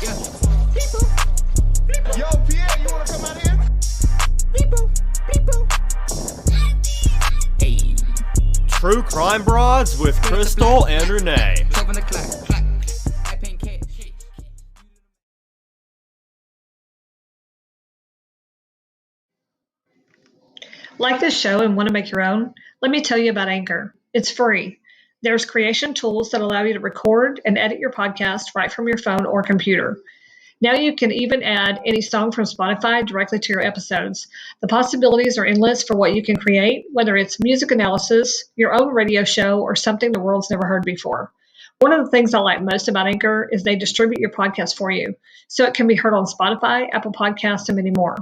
Yeah. People. Yo, Pierre, you wanna come out here? People. Hey. True Crime Broads with Crystal and Renee. Open the clack. I paint cash. Like this show and want to make your own? Let me tell you about Anchor. It's free. There's creation tools that allow you to record and edit your podcast right from your phone or computer. Now you can even add any song from Spotify directly to your episodes. The possibilities are endless for what you can create, whether it's music analysis, your own radio show, or something the world's never heard before. One of the things I like most about Anchor is they distribute your podcast for you, so it can be heard on Spotify, Apple Podcasts, and many more.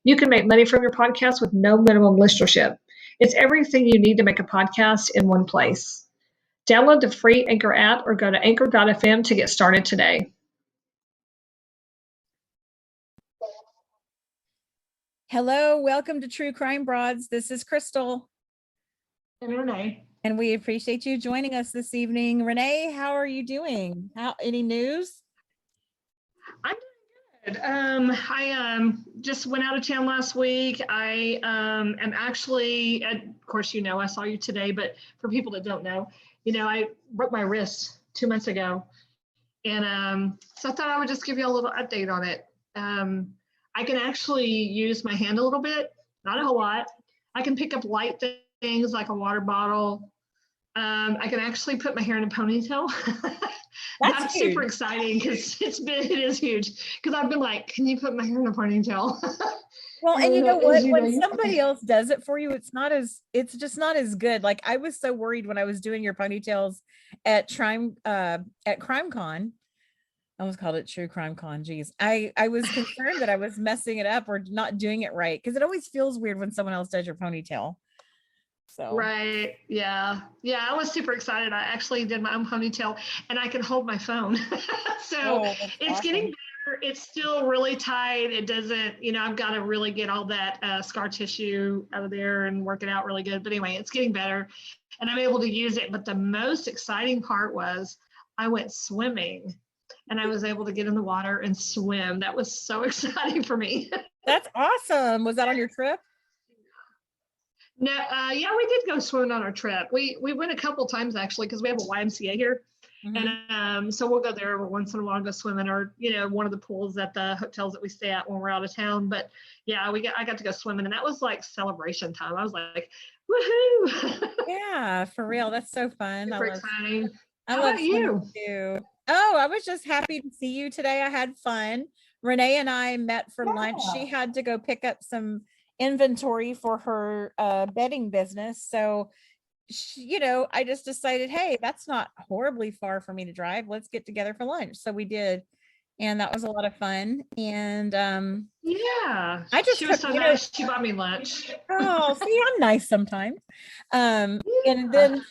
You can make money from your podcast with no minimum listenership. It's everything you need to make a podcast in one place. Download the free Anchor app or go to anchor.fm to get started today. Hello, welcome to True Crime Broads. This is Crystal. And Renee. And we appreciate you joining us this evening. Renee, how are you doing? Any news? I'm doing good. I just went out of town last week. I am actually, of course, I saw you today, but for people that don't know, I broke my wrist 2 months ago. And so I thought I would just give you a little update on it. I can actually use my hand a little bit, not a whole lot. I can pick up light things like a water bottle. I can actually put my hair in a ponytail. That's super exciting because it is huge. Because I've been like, can you put my hair in a ponytail? Well, and you know what? When somebody else does it for you, it's just not as good. Like I was so worried when I was doing your ponytails at CrimeCon. I almost called it True Crime Con. Geez. I was concerned that I was messing it up or not doing it right. Because it always feels weird when someone else does your ponytail. So right. Yeah. I was super excited. I actually did my own ponytail and I can hold my phone. So it's awesome. Getting better. It's still really tight. It doesn't, I've got to really get all that scar tissue out of there and work it out really good. But anyway, it's getting better and I'm able to use it. But the most exciting part was I went swimming and I was able to get in the water and swim. That was so exciting for me. That's awesome. Was that on your trip? No, yeah, we did go swimming on our trip. We went a couple times actually because we have a YMCA here, and so we'll go there every once in a while, go swimming, or one of the pools at the hotels that we stay at when we're out of town. But yeah, I got to go swimming, and that was like celebration time. I was like, woohoo! Yeah, for real, that's so fun. Super exciting. How about you? Too. Oh, I was just happy to see you today. I had fun. Renee and I met for lunch. She had to go pick up some inventory for her bedding business. So, I just decided, hey, that's not horribly far for me to drive. Let's get together for lunch. So we did. And that was a lot of fun. And yeah, she was so nice. She bought me lunch. Oh, see, I'm nice sometimes. And then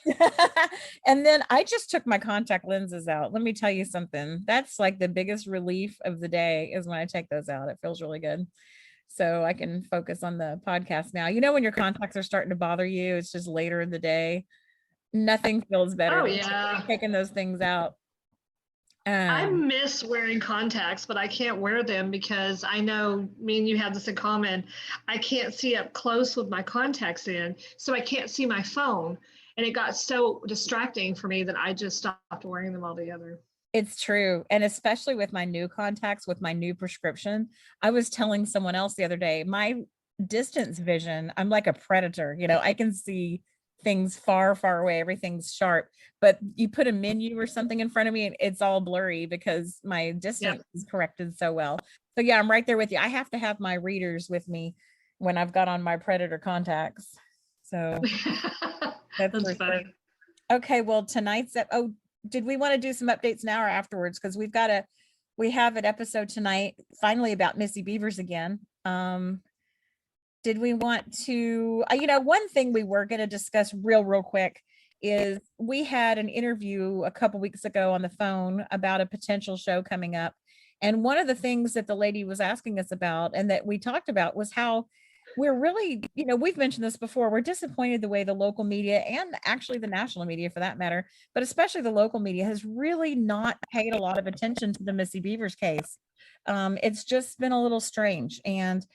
and then I just took my contact lenses out. Let me tell you something. That's like the biggest relief of the day is when I take those out. It feels really good. So I can focus on the podcast now. When your contacts are starting to bother you, it's just later in the day. Nothing feels better than taking those things out. I miss wearing contacts, but I can't wear them because I know me and you have this in common. I can't see up close with my contacts in, so I can't see my phone. And it got so distracting for me that I just stopped wearing them altogether. It's true. And especially with my new contacts, with my new prescription, I was telling someone else the other day, my distance vision, I'm like a predator. I can see things far, far away. Everything's sharp, but you put a menu or something in front of me and it's all blurry because my distance is corrected so well. So yeah, I'm right there with you. I have to have my readers with me when I've got on my predator contacts. So that's funny. Okay. Well, did we want to do some updates now or afterwards? Because we have an episode tonight, finally, about Missy Bevers again. Did we want to, one thing we were going to discuss real quick is we had an interview a couple weeks ago on the phone about a potential show coming up. And one of the things that the lady was asking us about and that we talked about was how we're really, we've mentioned this before. We're disappointed the way the local media and actually the national media for that matter, but especially the local media has really not paid a lot of attention to the Missy Bevers case. It's just been a little strange. And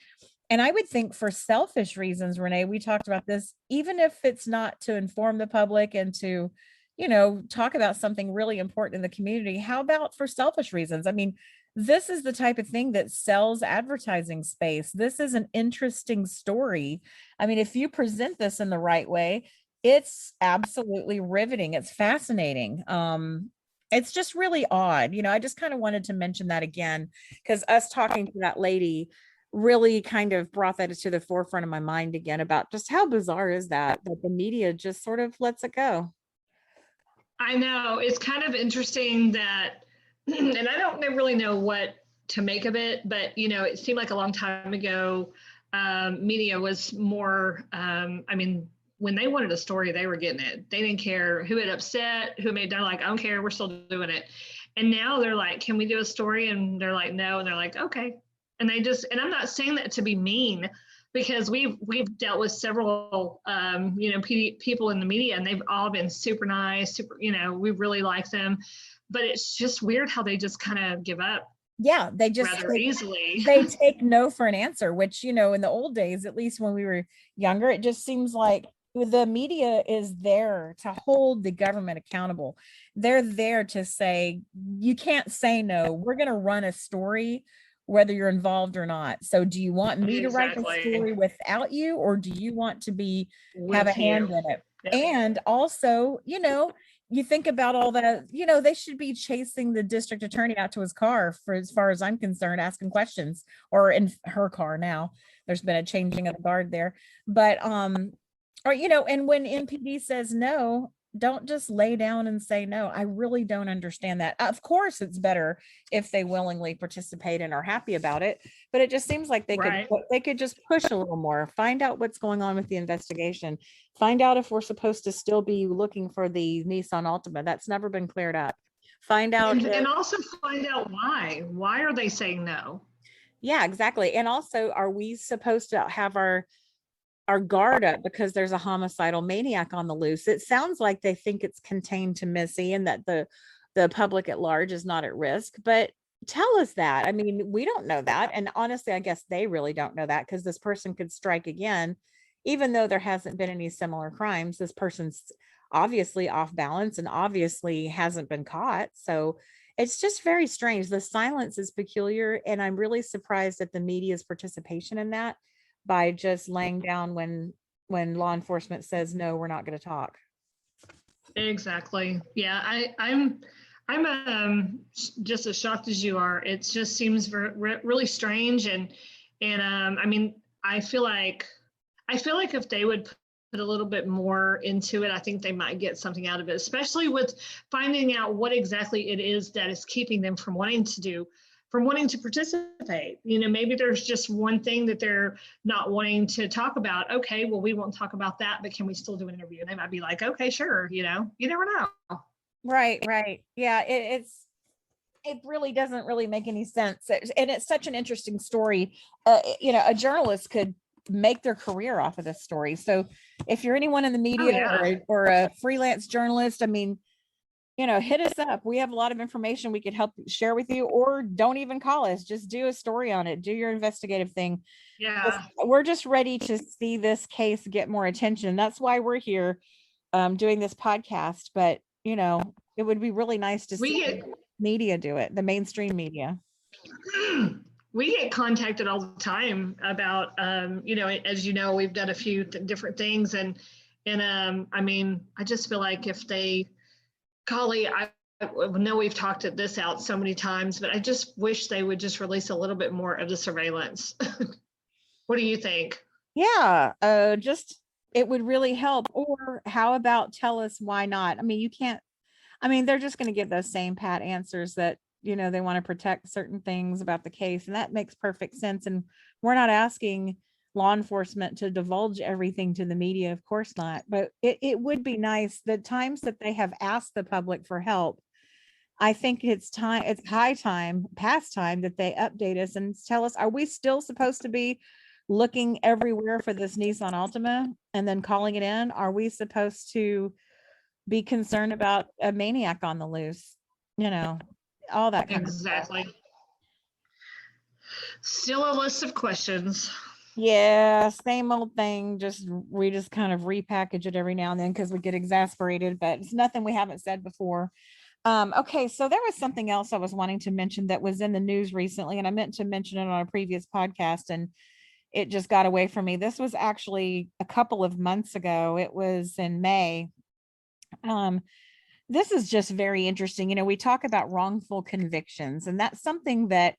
I would think for selfish reasons, Renee, we talked about this, even if it's not to inform the public and to, talk about something really important in the community, how about for selfish reasons? I mean, this is the type of thing that sells advertising space. This is an interesting story. I mean, if you present this in the right way, it's absolutely riveting. It's fascinating. It's just really odd. I just kind of wanted to mention that again, because us talking to that lady really kind of brought that to the forefront of my mind again about just how bizarre is that the media just sort of lets it go. I know it's kind of interesting that, and I don't really know what to make of it, but it seemed like a long time ago, media was more, I mean, when they wanted a story, they were getting it. They didn't care who it upset, who made it done, like, I don't care, we're still doing it. And now they're like, can we do a story? And they're like, no. And they're like, okay. And and I'm not saying that to be mean, because we've dealt with several, people in the media, and they've all been super nice, we really like them, but it's just weird how they just kind of give up. Yeah, they just rather easily. They take no for an answer, which, in the old days, at least when we were younger, it just seems like the media is there to hold the government accountable. They're there to say, you can't say no. We're going to run a story whether you're involved or not. So do you want me to write the story without you, or do you want to have a hand in it? Yep. And also, you think about all that, they should be chasing the district attorney out to his car, for as far as I'm concerned, asking questions, or in her car now. There's been a changing of the guard there. But or and when MPD says no, don't just lay down and say no. I really don't understand that. Of course, it's better if they willingly participate and are happy about it, but it just seems like they could just push a little more, find out what's going on with the investigation, find out if we're supposed to still be looking for the Nissan Altima. That's never been cleared up. Find out and also find out why are they saying no? Yeah, exactly. And also, are we supposed to have our guard up because there's a homicidal maniac on the loose? It sounds like they think it's contained to Missy and that the public at large is not at risk, but tell us that. I mean, we don't know that. And honestly, I guess they really don't know that, because this person could strike again, even though there hasn't been any similar crimes. This person's obviously off balance and obviously hasn't been caught. So it's just very strange. The silence is peculiar, and I'm really surprised at the media's participation in that, by just laying down when law enforcement says, no, we're not going to talk. Exactly. Yeah. I'm just as shocked as you are. It just seems really strange. And I mean, I feel like if they would put a little bit more into it, I think they might get something out of it, especially with finding out what exactly it is that is keeping them from wanting to participate. Maybe there's just one thing that they're not wanting to talk about. Okay, well, we won't talk about that, but can we still do an interview? And they might be like, okay, sure. You never know. Right. Yeah, it really doesn't really make any sense. And it's such an interesting story. A journalist could make their career off of this story. So if you're anyone in the media or a freelance journalist, I mean, hit us up. We have a lot of information we could help share with you, or don't even call us. Just do a story on it. Do your investigative thing. Yeah. We're just ready to see this case get more attention. That's why we're here doing this podcast. But, it would be really nice to see media do it, the mainstream media. We get contacted all the time about, as we've done a few different things. And I mean, I just feel like if they, Golly, I know we've talked this out so many times, but I just wish they would just release a little bit more of the surveillance. What do you think? Yeah, it would really help. Or how about tell us why not? I mean, they're just going to give those same pat answers that, they want to protect certain things about the case. And that makes perfect sense. And we're not asking law enforcement to divulge everything to the media, of course not, but it would be nice. The times that they have asked the public for help, I think it's past time that they update us and tell us, are we still supposed to be looking everywhere for this Nissan Altima and then calling it in? Are we supposed to be concerned about a maniac on the loose? You know, all that kind of stuff. Exactly. Still a list of questions. Yeah, same old thing. We just kind of repackage it every now and then because we get exasperated, but it's nothing we haven't said before. Okay, so there was something else I was wanting to mention that was in the news recently, and I meant to mention it on a previous podcast, and it just got away from me. This was actually a couple of months ago. It was in May. This is just very interesting. You know, we talk about wrongful convictions, and that's something that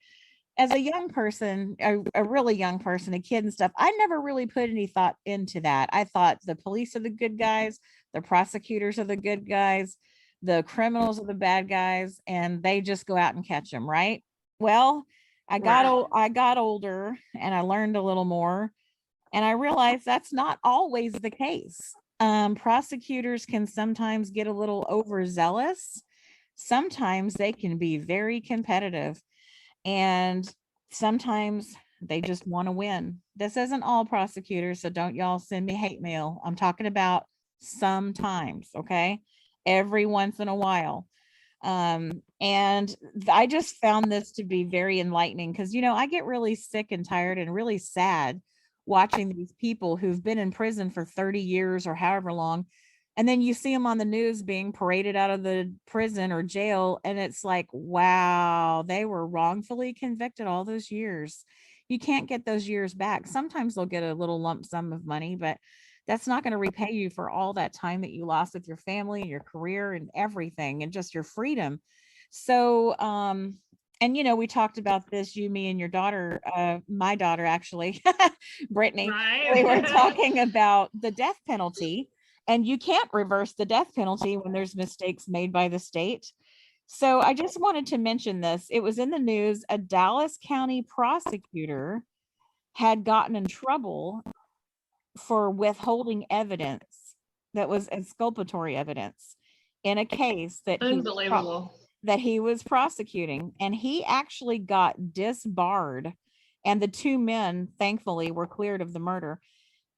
as a young person, a really young person, a kid and stuff, I never really put any thought into that. I thought the police are the good guys, the prosecutors are the good guys, the criminals are the bad guys, and they just go out and catch them, right? Well, I got older and I learned a little more, and I realized that's not always the case. Prosecutors can sometimes get a little overzealous. Sometimes they can be very competitive, and sometimes they just want to win. This isn't all prosecutors, so don't y'all send me hate mail. I'm talking about sometimes, okay? Every once in a while. And I just found this to be very enlightening because, you know, I get really sick and tired and really sad watching these people who've been in prison for 30 years or however long. And then you see them on the news being paraded out of the prison or jail. And it's like, wow, they were wrongfully convicted all those years. You can't get those years back. Sometimes they'll get a little lump sum of money, but that's not going to repay you for all that time that you lost with your family and your career and everything and just your freedom. So, and you know, we talked about this, you, me, and your daughter, my daughter, actually, Brittany, Right. we were talking about the death penalty, and you can't reverse the death penalty when there's mistakes made by the state. So I just wanted to mention this. It was in the news. A Dallas County prosecutor had gotten in trouble for withholding evidence that was exculpatory evidence in a case that Unbelievable. he was prosecuting, and he actually got disbarred, and the two men thankfully were cleared of the murder.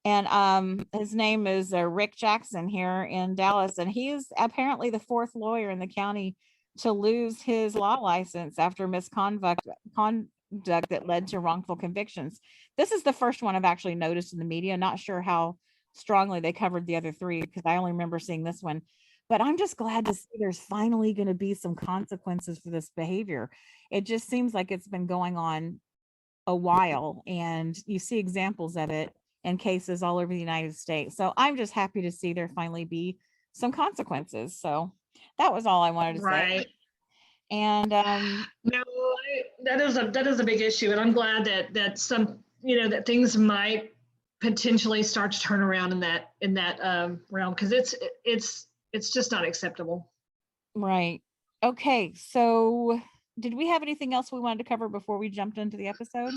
And his name is Rick Jackson here in Dallas, and he is apparently the fourth lawyer in the county to lose his law license after misconduct that led to wrongful convictions. This is the first one I've actually noticed in the media. Not sure how strongly they covered the other three because I only remember seeing this one. But I'm just glad to see there's finally going to be some consequences for this behavior. It just seems like it's been going on a while, and you see examples of it in cases all over the United States. So I'm just happy to see there finally be some consequences. So that was all I wanted to say. Right. And No, that is a big issue, and I'm glad that some, you know, that things might potentially start to turn around in that realm, because it's just not acceptable. right. Okay. So did we have anything else we wanted to cover before we jumped into the episode?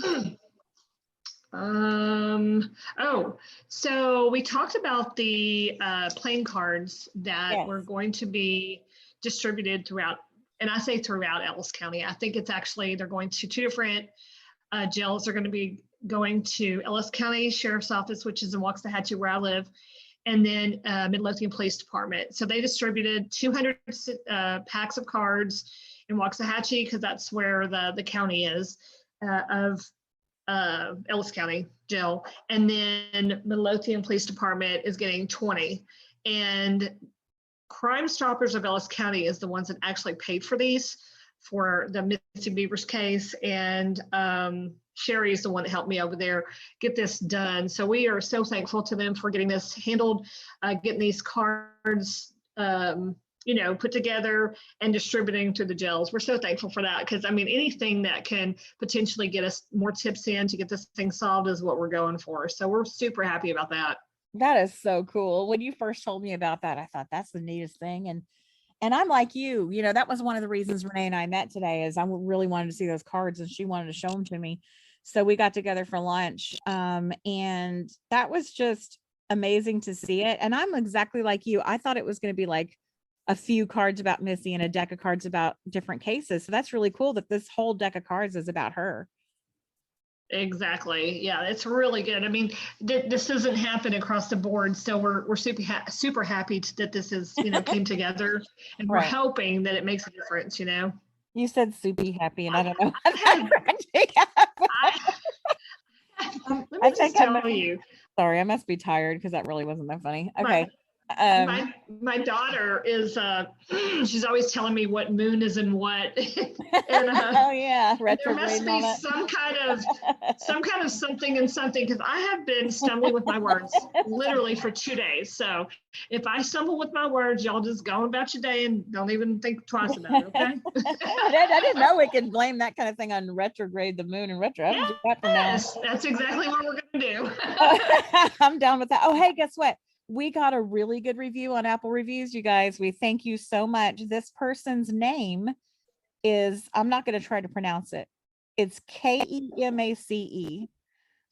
Oh, so we talked about the playing cards that Yes. were going to be distributed throughout, and I say throughout Ellis County. I think it's actually, they're going to two different jails. They're going to be going to Ellis County Sheriff's Office, which is in Waxahachie where I live, and then Midlothian Police Department. So they distributed 200 packs of cards in Waxahachie, because that's where the county is of Ellis County Jail, and then Midlothian Police Department is getting 20. And Crime Stoppers of Ellis County is the ones that actually paid for these for the Missy Bevers case, and Sherry is the one that helped me over there get this done. So we are so thankful to them for getting this handled, getting these cards you know, put together and distributing to the jails. We're so thankful for that, because I mean, anything that can potentially get us more tips in to get this thing solved is what we're going for. So we're super happy about that. That is so cool. When you first told me about that, I thought that's the neatest thing. And I'm like you know, that was one of the reasons Renee and I met today, is I really wanted to see those cards and she wanted to show them to me. So we got together for lunch. And that was just amazing to see it. And I'm exactly like you. I thought it was going to be like a few cards about Missy and a deck of cards about different cases. So that's really cool that this whole deck of cards is about her. Exactly. Yeah, it's really good. I mean, this doesn't happen across the board, so we're super happy that this is, came together, and we're Right. hoping that it makes a difference. You said soupy happy, and I don't know. I had let I me just think I'm tell you, sorry. I must be tired because that really wasn't that funny. my Okay. Um, my daughter is she's always telling me what moon is in what, and oh yeah, and there retrograde must and all be that. some kind of something and something, because I have been stumbling with my words literally for 2 days. So if I stumble with my words, y'all just go about your day and don't even think twice about it. Okay. I didn't know we could blame that kind of thing on retrograde, the moon and retro. I'm gonna do that from now on. Yes, that's exactly what we're gonna do. I'm down with that. Oh, hey, guess what? We got a really good review on Apple Reviews, you guys. We thank you so much. This person's name is, I'm not going to try to pronounce it. It's Kemace.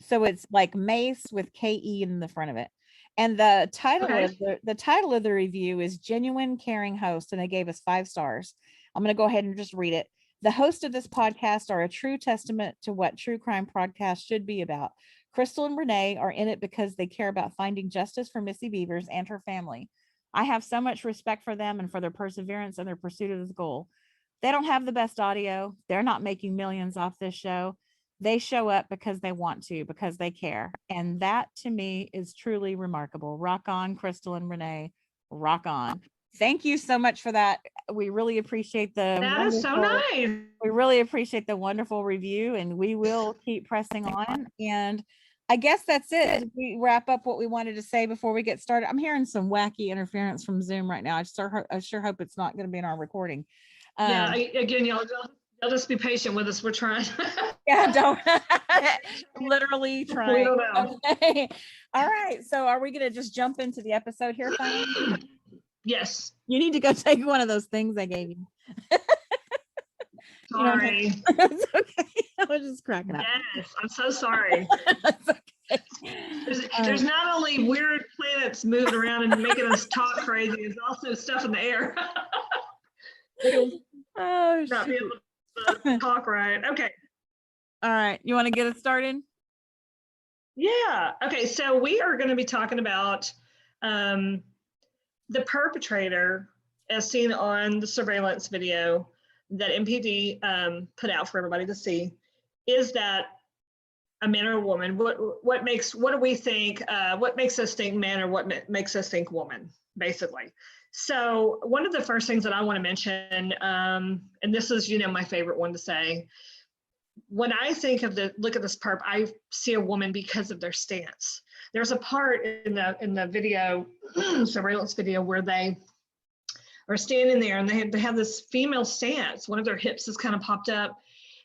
So it's like mace with KE in the front of it. And the title Okay. of the title of the review is Genuine Caring Host, and they gave us 5 stars. I'm going to go ahead and just read it. The hosts of this podcast are a true testament to what true crime podcasts should be about. Crystal and Renee are in it because they care about finding justice for Missy Bevers and her family. I have so much respect for them and for their perseverance and their pursuit of this goal. They don't have the best audio. They're not making millions off this show. They show up because they want to, because they care. And that to me is truly remarkable. Rock on, Crystal and Renee. Rock on. Thank you so much for that. We really appreciate the That is so nice. we really appreciate the wonderful review, and we will keep pressing on. And I guess that's it. Did we wrap up what we wanted to say before we get started? I'm hearing some wacky interference from Zoom right now. I sure hope it's not going to be in our recording. Yeah. Again, y'all just be patient with us. We're trying. Yeah, don't literally trying. We don't know. Okay. All right. So are we going to just jump into the episode here, finally? Yes. You need to go take one of those things I gave you. Sorry. It's okay. I was just cracking up. Yes, I'm so sorry. That's okay. There's not only weird planets moving around and making us talk crazy, there's also stuff in the air. Oh, Not being able to talk right. Okay. all right. You want to get it started? Yeah. Okay. So we are going to be talking about the perpetrator, as seen on the surveillance video that MPD put out for everybody to see. Is that a man or a woman? What do we think? What makes us think man, or what makes us think woman, basically? So one of the first things that I want to mention, and this is, my favorite one to say, when I think of look at this perp, I see a woman because of their stance. There's a part in the video, surveillance video, where they are standing there and they have this female stance. One of their hips is kind of popped up.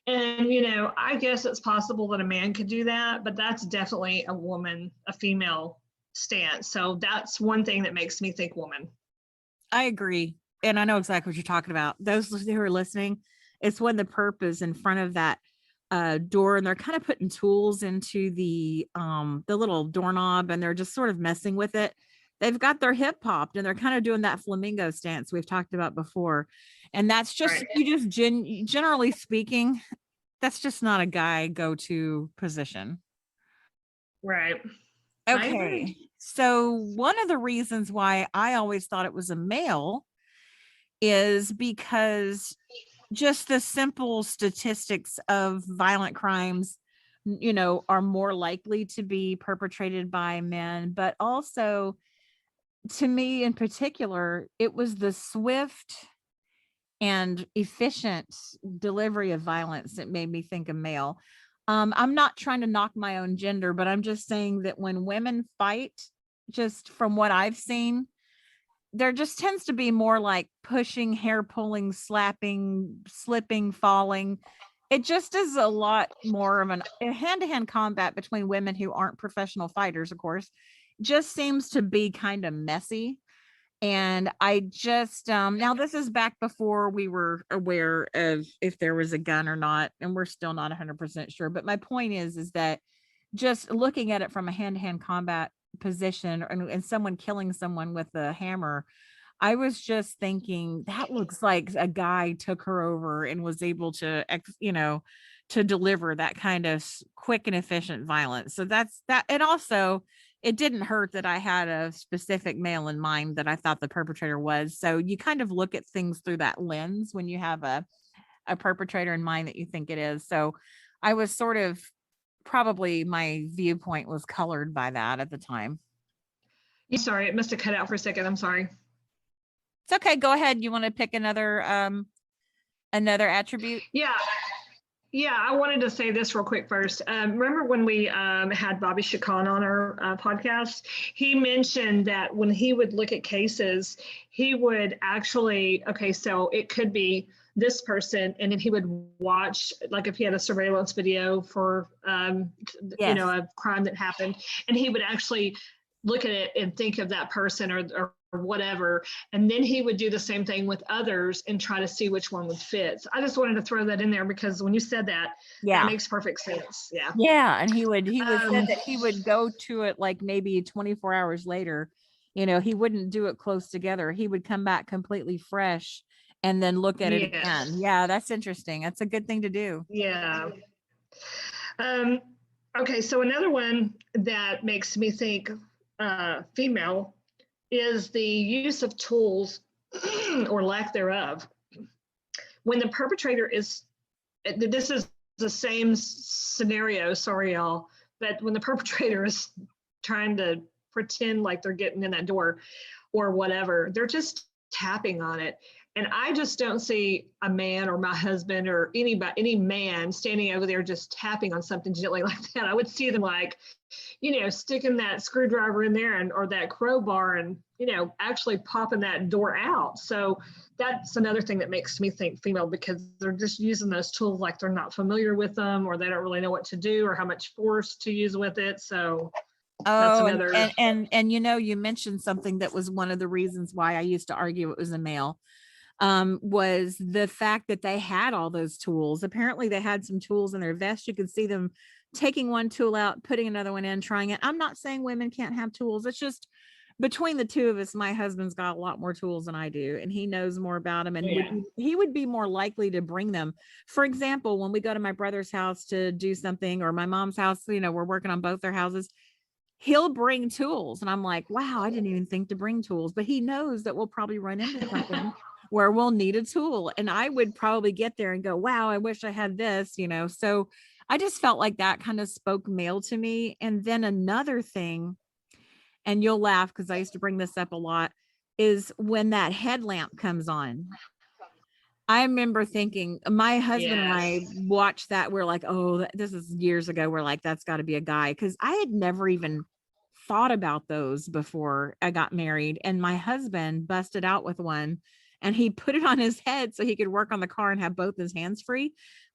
And, I guess it's possible that a man could do that, but that's definitely a female stance. So that's one thing that makes me think woman. I agree. And I know exactly what you're talking about. Those who are listening, it's when the perp is in front of that door and they're kind of putting tools into the little doorknob, and they're just sort of messing with it. They've got their hip popped and they're kind of doing that flamingo stance we've talked about before. And that's just, Right. you just generally speaking, that's just not a guy go-to position. Right. Okay. So one of the reasons why I always thought it was a male is because just the simple statistics of violent crimes, are more likely to be perpetrated by men, but also, to me in particular, it was the swift and efficient delivery of violence that made me think of male. I'm not trying to knock my own gender, but I'm just saying that when women fight, just from what I've seen, there just tends to be more like pushing, hair pulling, slapping, slipping, falling. It just is a lot more of a hand-to-hand combat between women who aren't professional fighters, of course. Just seems to be kind of messy. And I just, now this is back before we were aware of if there was a gun or not, and we're still not 100% sure. But my point is that just looking at it from a hand-to-hand combat position, and someone killing someone with a hammer, I was just thinking that looks like a guy took her over and was able to, to deliver that kind of quick and efficient violence. So that's that. And also, it didn't hurt that I had a specific male in mind that I thought the perpetrator was. So you kind of look at things through that lens when you have a perpetrator in mind that you think it is. So I was sort of, probably my viewpoint was colored by that at the time. Sorry, it must have cut out for a second. I'm sorry. It's okay. Go ahead. You want to pick another attribute? Yeah. Yeah, I wanted to say this real quick first. Remember when we had Bobby Chacon on our podcast? He mentioned that when he would look at cases, he would actually, okay, so it could be this person, and then he would watch, like if he had a surveillance video for, Yes. a crime that happened, and he would actually look at it and think of that person or whatever. And then he would do the same thing with others and try to see which one would fit. So I just wanted to throw that in there because when you said that, Yeah. it makes perfect sense. Yeah. Yeah. And he would said that he would go to it like maybe 24 hours later. He wouldn't do it close together. He would come back completely fresh and then look at it again. Yeah, that's interesting. That's a good thing to do. Yeah. Okay, so another one that makes me think female is the use of tools or lack thereof. When the perpetrator is, this is the same scenario, sorry y'all, but when the perpetrator is trying to pretend like they're getting in that door or whatever, they're just tapping on it. And I just don't see a man or my husband or any man standing over there just tapping on something gently like that. I would see them like, sticking that screwdriver in there or that crowbar and, actually popping that door out. So that's another thing that makes me think female, because they're just using those tools like they're not familiar with them, or they don't really know what to do or how much force to use with it. So that's another. And you mentioned something that was one of the reasons why I used to argue it was a male. Was the fact that they had all those tools. Apparently they had some tools in their vest. You could see them taking one tool out, putting another one in, trying it. I'm not saying women can't have tools. It's just between the two of us, my husband's got a lot more tools than I do, and he knows more about them, and he would be more likely to bring them. For example, when we go to my brother's house to do something, or my mom's house, we're working on both their houses, he'll bring tools. And I'm like, wow, I didn't even think to bring tools, but he knows that we'll probably run into something where we'll need a tool. And I would probably get there and go, wow, I wish I had this, so I just felt like that kind of spoke male to me. And then another thing, and you'll laugh because I used to bring this up a lot, is when that headlamp comes on. I remember thinking, my husband and I watched that. We're like, oh, this is years ago. We're like, that's got to be a guy. Because I had never even thought about those before I got married. And my husband busted out with one, and he put it on his head so he could work on the car and have both his hands free.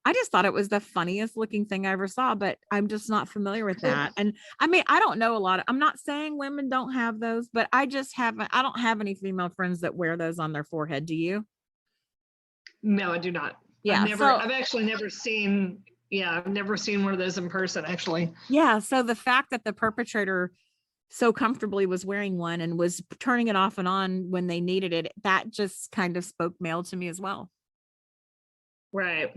I just thought it was the funniest looking thing I ever saw, but I'm just not familiar with that. And I mean, I don't know a lot. I'm not saying women don't have those, but I don't have any female friends that wear those on their forehead. Do you? No, I do not. Yeah. I've actually never seen one of those in person, actually. Yeah. So the fact that the perpetrator so comfortably was wearing one and was turning it off and on when they needed it, that just kind of spoke male to me as well. Right.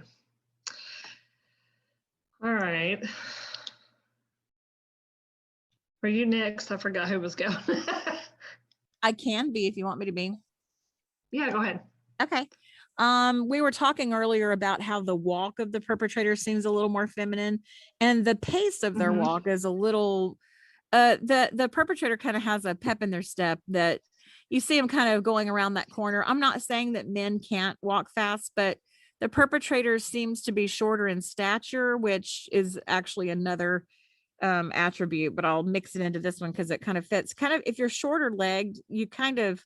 All right. Are you next? I forgot who was going. I can be if you want me to be. Yeah, go ahead. Okay. We were talking earlier about how the walk of the perpetrator seems a little more feminine, and the pace of their walk is a little, the perpetrator kind of has a pep in their step that you see them kind of going around that corner. I'm not saying that men can't walk fast, but the perpetrator seems to be shorter in stature, which is actually another attribute, but I'll mix it into this one because it kind of fits. Kind of, if you're shorter legged, you kind of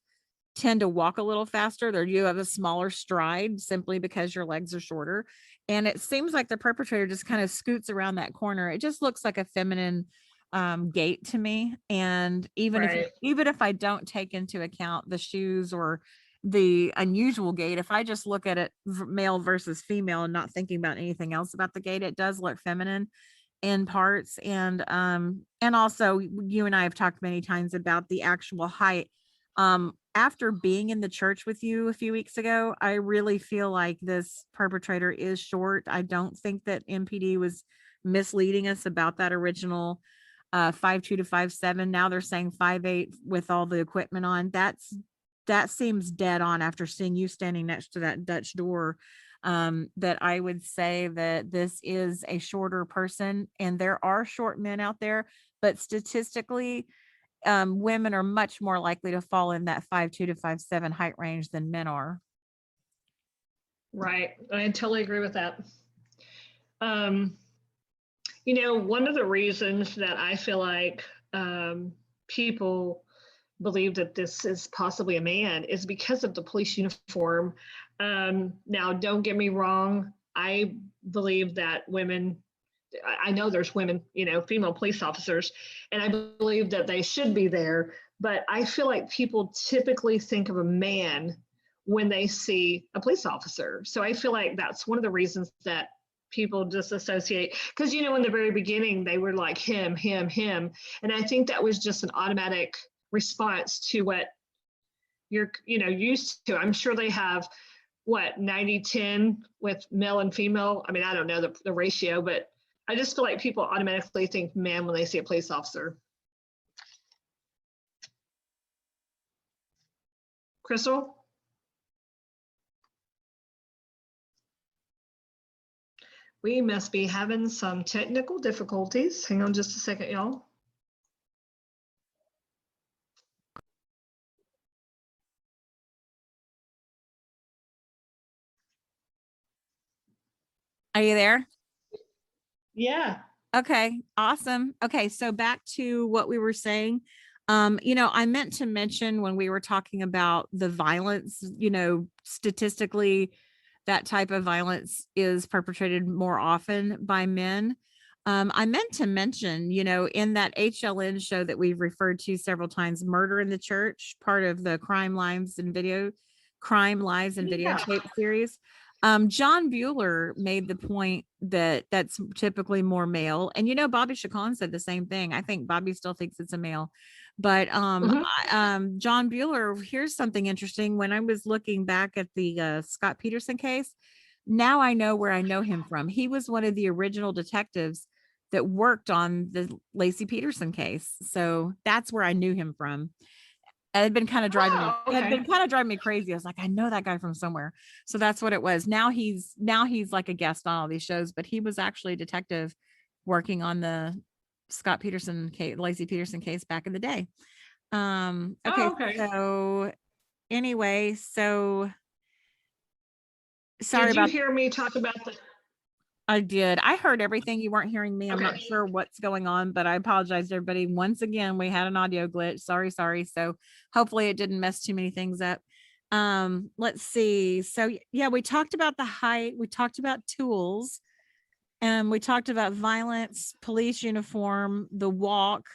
tend to walk a little faster, or you have a smaller stride simply because your legs are shorter. And it seems like the perpetrator just kind of scoots around that corner. It just looks like a feminine gait to me. And even if I don't take into account the shoes or the unusual gait, if I just look at it male versus female and not thinking about anything else about the gait, it does look feminine in parts. And also, you and I have talked many times about the actual height. after being in the church with you a few weeks ago, I really feel like this perpetrator is short. I don't think that MPD was misleading us about that original 5'2" to 5'7". Now they're saying 5'8" with all the equipment on. That seems dead on after seeing you standing next to that Dutch door. That I would say that this is a shorter person, and there are short men out there, but statistically, women are much more likely to fall in that 5'2" to 5'7" height range than men are. Right. I totally agree with that. One of the reasons that I feel like people believe that this is possibly a man is because of the police uniform. Now, don't get me wrong. I believe that women, I know there's women, female police officers, and I believe that they should be there. But I feel like people typically think of a man when they see a police officer. So I feel like that's one of the reasons that people disassociate, because in the very beginning they were like him, and I think that was just an automatic response to what you're used to. I'm sure they have 90-10 with male and female. I mean, I don't know the ratio, but I just feel like people automatically think man when they see a police officer. Crystal? We must be having some technical difficulties. Hang on just a second, y'all. Are you there? Yeah. Okay, awesome. Okay, so back to what we were saying. I meant to mention when we were talking about the violence, statistically, that type of violence is perpetrated more often by men. I meant to mention, in that HLN show that we've referred to several times, Murder in the Church, part of the Crime Lives and Videotape series. John Bueller made the point that that's typically more male. And, Bobby Chacon said the same thing. I think Bobby still thinks it's a male. But John Bueller, here's something interesting. When I was looking back at the Scott Peterson case, now I know where I know him from. He was one of the original detectives that worked on the Lacey Peterson case. So that's where I knew him from. It had been kind of driving me crazy. I was like, I know that guy from somewhere. So that's what it was. Now he's like a guest on all these shows, but he was actually a detective working on the Scott Peterson case, Lacey Peterson case back in the day. Okay. So anyway, sorry. Did you hear me talk about the? I did. I heard everything. You weren't hearing me. I'm not sure what's going on, but I apologize to everybody. Once again, we had an audio glitch. Sorry. So hopefully it didn't mess too many things up. Let's see. So yeah, we talked about the height. We talked about tools. We talked about violence, police uniform, the walk,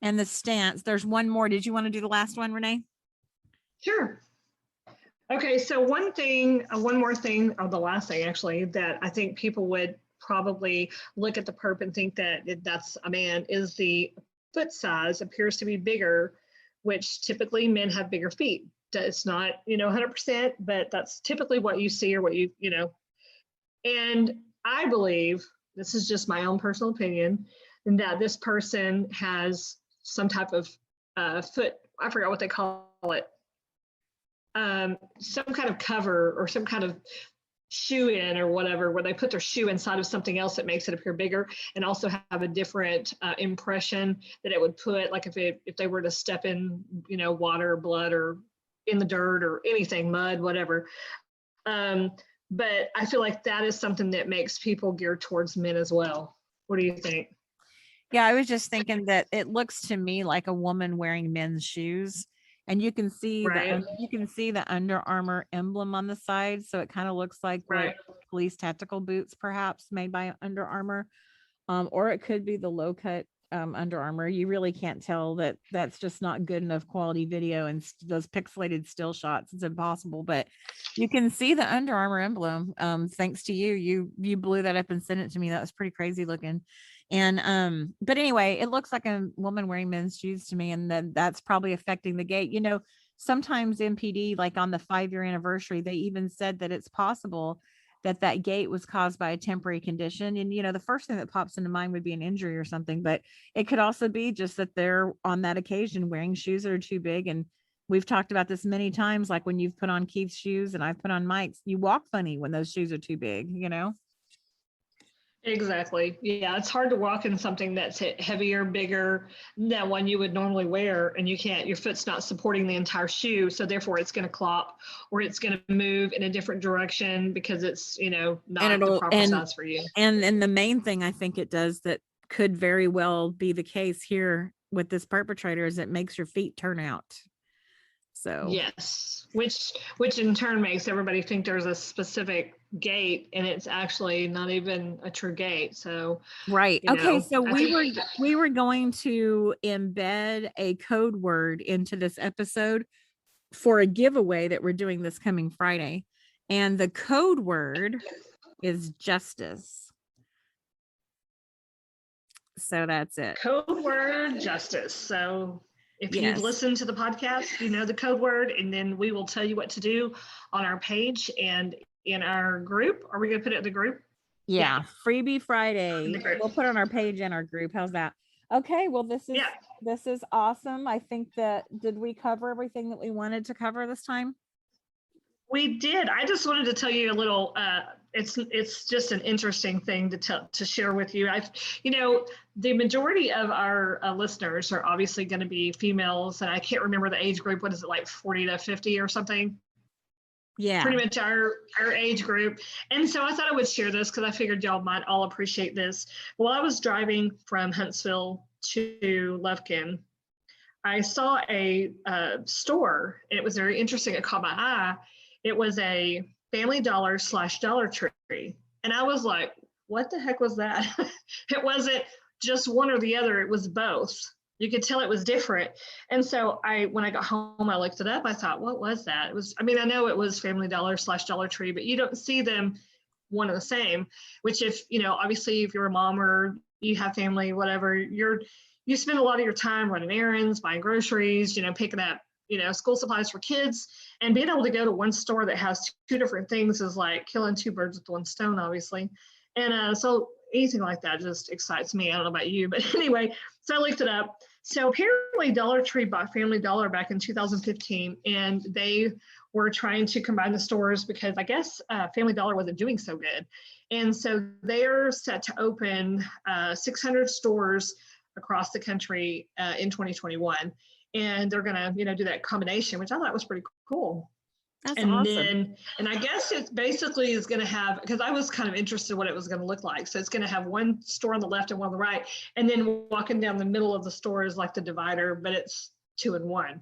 and the stance. There's one more. Did you want to do the last one, Renee? Sure. Okay, so one more thing, or the last thing actually, that I think people would probably look at the perp and think that that's a man is the foot size appears to be bigger, which typically men have bigger feet. It's not, 100%, but that's typically what you see or what and I believe, this is just my own personal opinion, and that this person has some type of foot, I forgot what they call it, some kind of cover or some kind of shoe in or whatever, where they put their shoe inside of something else that makes it appear bigger, and also have a different impression that it would put, like if they were to step in, water or blood or in the dirt or anything, mud, whatever. But I feel like that is something that makes people geared towards men as well. What do you think? Yeah, I was just thinking that it looks to me like a woman wearing men's shoes, and you can see the Under Armour emblem on the side. So it kind of looks like police tactical boots, perhaps made by Under Armour, or it could be the low cut Under Armour. You really can't tell that. That's just not good enough quality video, and those pixelated still shots, it's impossible. But you can see the Under Armour emblem. Thanks to you blew that up and sent it to me. That was pretty crazy looking. And but anyway, it looks like a woman wearing men's shoes to me, and then that's probably affecting the gait. sometimes MPD, like on the 5-year anniversary, they even said that it's possible that that gait was caused by a temporary condition. And, the first thing that pops into mind would be an injury or something, but it could also be just that they're on that occasion wearing shoes that are too big. And we've talked about this many times, like when you've put on Keith's shoes and I've put on Mike's, you walk funny when those shoes are too big. Exactly. Yeah, it's hard to walk in something that's heavier, bigger than one you would normally wear, and your foot's not supporting the entire shoe, so therefore it's going to clop or it's going to move in a different direction because it's, not the proper size for you. And the main thing I think it does that could very well be the case here with this perpetrator is it makes your feet turn out. So yes, which in turn makes everybody think there's a specific gate, and it's actually not even a true gate. So right. Okay. So we were going to embed a code word into this episode for a giveaway that we're doing this coming Friday. And the code word is justice. So that's it. Code word justice. So if you listen to the podcast, you know the code word, and then we will tell you what to do on our page and in our group. Are we going to put it in the group? Yeah. Freebie Friday. We'll put it on our page and our group. How's that? Okay. Well, this is awesome. I think did we cover everything that we wanted to cover this time? We did. I just wanted to tell you a little, it's just an interesting thing to share with you. The majority of our listeners are obviously going to be females, and I can't remember the age group. What is it, like 40 to 50 or something? Yeah. Pretty much our age group. And so I thought I would share this because I figured y'all might all appreciate this. While I was driving from Huntsville to Lufkin, I saw a store. It was very interesting. It caught my eye. It was a Family Dollar / Dollar Tree. And I was like, what the heck was that? It wasn't just one or the other. It was both. You could tell it was different. And so when I got home, I looked it up. I thought, what was that? I know it was Family Dollar / Dollar Tree, but you don't see them one and the same, which obviously if you're a mom or you have family, whatever, you spend a lot of your time running errands, buying groceries, picking up, school supplies for kids, and being able to go to one store that has two different things is like killing two birds with one stone, obviously. And so anything like that just excites me. I don't know about you, but anyway, so I looked it up. So apparently Dollar Tree bought Family Dollar back in 2015, and they were trying to combine the stores because I guess Family Dollar wasn't doing so good. And so they're set to open 600 stores across the country in 2021. And they're going to, do that combination, which I thought was pretty cool. That's awesome. And I guess it basically is going to have, because I was kind of interested in what it was going to look like. So it's going to have one store on the left and one on the right. And then walking down the middle of the store is like the divider, but it's 2 in 1,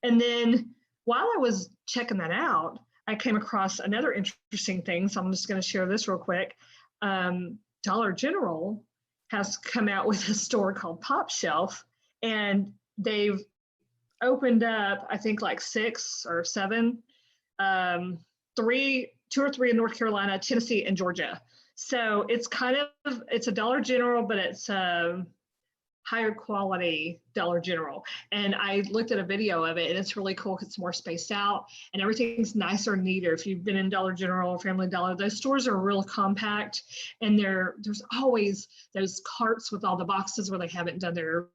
And then while I was checking that out, I came across another interesting thing. So I'm just going to share this real quick. Dollar General has come out with a store called Top Shelf, and they've opened up, I think like 6 or 7, 2 or 3 in North Carolina, Tennessee, and Georgia. So it's it's a Dollar General, but it's higher quality Dollar General. And I looked at a video of it, and it's really cool because it's more spaced out and everything's nicer and neater. If you've been in Dollar General or Family Dollar, those stores are real compact, and there's always those carts with all the boxes where they haven't done their,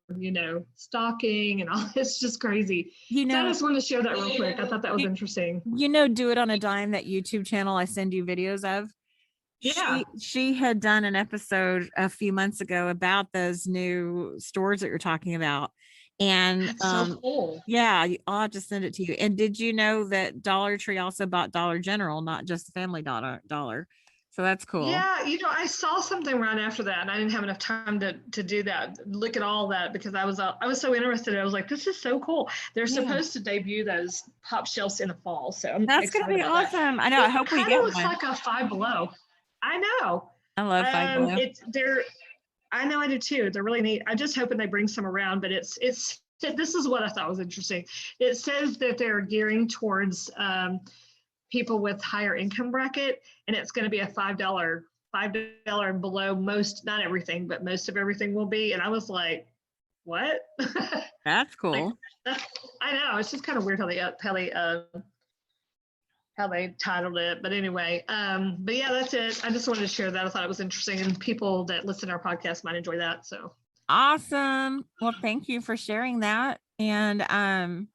stocking and all. It's just crazy. So I just wanted to share that real quick. I thought that was interesting. Do It on a Dime, that YouTube channel I send you videos of. Yeah. She had done an episode a few months ago about those new stores that you're talking about. And That's so cool. Yeah, I'll have to send it to you. And did you know that Dollar Tree also bought Dollar General, not just Family Dollar? So that's cool. Yeah, I saw something right after that, and I didn't have enough time to do that, look at all that, because I was so interested. I was like, this is so cool. They're supposed to debut those Pop Shelves in the fall, so that's going to be awesome. I know. I hope we get one. It looks like a Five Below. I know. I love Five Below. I know, I do too. They're really neat. I'm just hoping they bring some around, but this is what I thought was interesting. It says that they're gearing towards people with higher income bracket, and it's going to be a $5 below most, not everything, but most of everything will be. And I was like, what? That's Like, cool. I know it's just kind of weird how they titled it. But anyway, but yeah, that's it. I just wanted to share that. I thought it was interesting, and people that listen to our podcast might enjoy that. So Awesome. Well, thank you for sharing that. And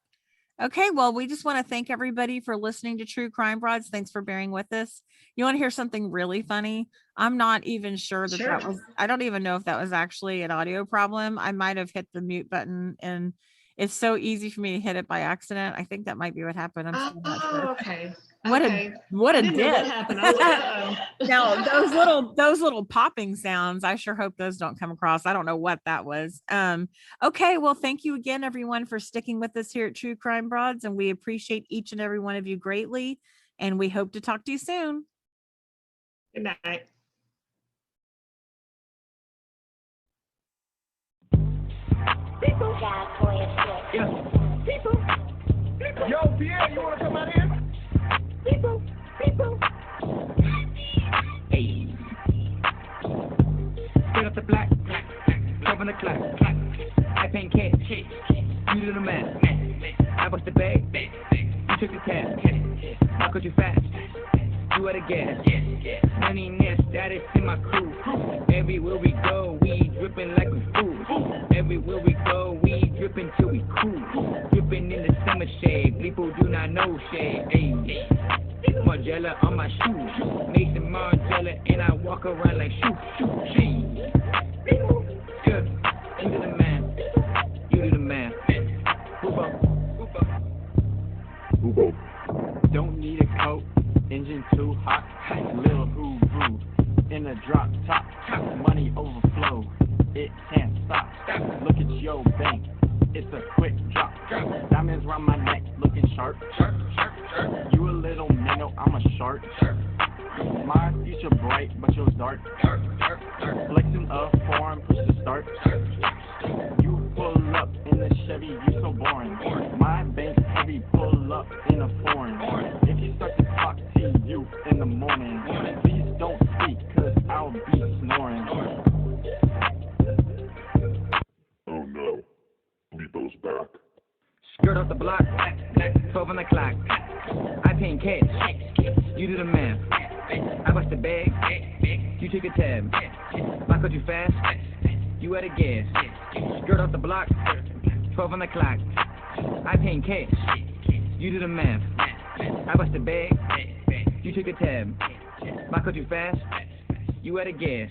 okay, well, we just want to thank everybody for listening to True Crime Broads. Thanks for bearing with us. You want to hear something really funny? I'm not even sure that Sure. that was, I don't even know if that was actually an audio problem. I might have hit the mute button, and it's so easy for me to hit it by accident. I think that might be what happened. I'm still not sure. Okay. What Okay. what I a didn't know what dip. happened. I was like, uh-oh. Now those little popping sounds, I sure hope those don't come across. I don't know what that was. Okay, well, thank you again, everyone, for sticking with us here at True Crime Broads, and we appreciate each and every one of you greatly, and we hope to talk to you soon. Good night. Yo, Pierre, you wanna come out here? Hey. Straight up the black, open the clap, I paint cash, you do the math. I bust the bag, you took the tab. How could you fast? You at a gas. Moneyness, status in my crew. Everywhere we go, we dripping like we fool. Everywhere we go, we dripping till we cool. Dripping in the summer shade, people do not know shade. Hey. Margiela on my shoes, Mason Margiela, and I walk around like shoo. Good, you do the man, you do the man. Ubo. Don't need a coat, engine too hot, little hoo-hoo, in a drop top, money overflow, it can't stop, look at your bank, it's a quick drop, diamonds round my neck, looking sharp, you a little minnow, I'm a shark, my future bright, but yours dark, flexing a foreign, push to start, you pull up in the Chevy, you so boring, my bank heavy, pull up in a foreign, if you start to talk to you in the morning, please don't speak, cause I'll be snoring. Oh no, Lebo's back. Skirt off the block, 12 on the clock. I paint cash, you do the math. I bust the bag, you take a tab. Why could you fast? You at a gas. Skirt off the block, 12 on the clock. I paint cash, you do the math. I bust the bag, you took a tab. Why could you fast? You at a gas.